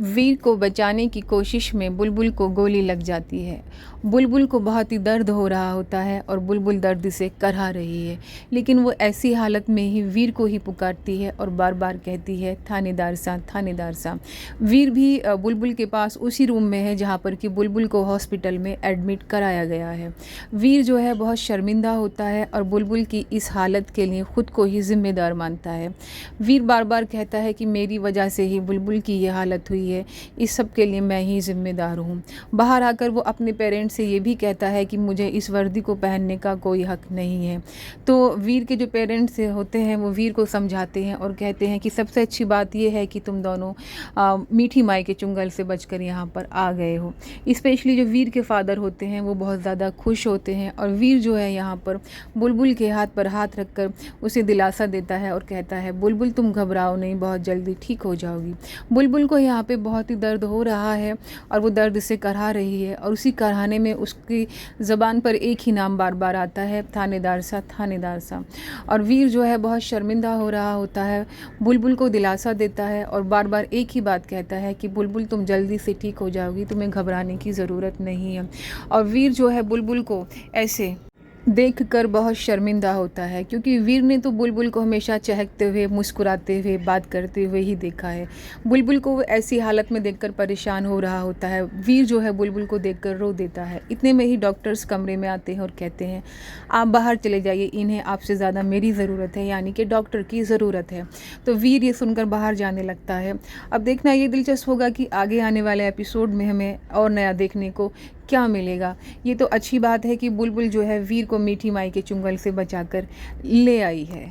वीर को बचाने की कोशिश में बुलबुल को गोली लग जाती है। बुलबुल को बहुत ही दर्द हो रहा होता है और बुलबुल दर्द से करहा रही है, लेकिन वो ऐसी हालत में ही वीर को ही पुकारती है और बार बार कहती है, थानेदार साहब, थानेदार साहब। वीर भी बुलबुल के पास उसी रूम में है जहाँ पर कि बुलबुल को हॉस्पिटल में एडमिट कराया गया है। वीर जो है बहुत शर्मिंदा होता है और बुलबुल की इस हालत के लिए ख़ुद को ही ज़िम्मेदार मानता है। वीर बार बार कहता है कि मेरी वजह से ही बुलबुल की ये हालत हुई है, इस सब के लिए मैं ही ज़िम्मेदार हूँ। बाहर आकर वो अपने पेरेंट्स से ये भी कहता है कि मुझे इस वर्दी को पहनने का कोई हक नहीं है। तो वीर के जो पेरेंट्स होते हैं वो वीर को समझाते हैं और कहते हैं कि सबसे अच्छी बात ये है कि तुम दोनों मीठी माई के चुंगल से बचकर यहाँ पर आ गए हो। स्पेशली जो वीर के फादर होते हैं वो बहुत ज़्यादा खुश होते हैं और वीर जो है यहाँ पर बुलबुल के हाथ पर हाथ रखकर उसे दिलासा देता है और कहता है, बुलबुल तुम घबराओ नहीं, बहुत जल्दी ठीक हो जाओगी। बुलबुल को यहाँ पे बहुत ही दर्द हो रहा है और वो दर्द से करहा रही है और उसी करहाने में उसकी ज़बान पर एक ही नाम बार बार आता है, थानेदार साहब, थानेदार साहब। और वीर जो है बहुत शर्मिंदा हो रहा होता है, बुलबुल को दिलासा देता है और बार बार एक ही बात कहता है कि बुलबुल तुम जल्दी से ठीक हो जाओगी, तुम्हें घबराने की ज़रूरत नहीं है। और वीर जो है बुलबुल को ऐसे देखकर बहुत शर्मिंदा होता है, क्योंकि वीर ने तो बुलबुल को हमेशा चहकते हुए, मुस्कुराते हुए, बात करते हुए ही देखा है। बुलबुल को वो ऐसी हालत में देखकर परेशान हो रहा होता है। वीर जो है बुलबुल को देखकर रो देता है। इतने में ही डॉक्टर्स कमरे में आते हैं और कहते हैं, आप बाहर चले जाइए, इन्हें आपसे ज़्यादा मेरी ज़रूरत है, यानी कि डॉक्टर की ज़रूरत है। तो वीर ये सुनकर बाहर जाने लगता है। अब देखना ये दिलचस्प होगा कि आगे आने वाले एपिसोड में हमें और नया देखने को क्या मिलेगा। ये तो अच्छी बात है कि बुलबुल जो है वीर को मीठी माई के चुंगल से बचाकर ले आई है।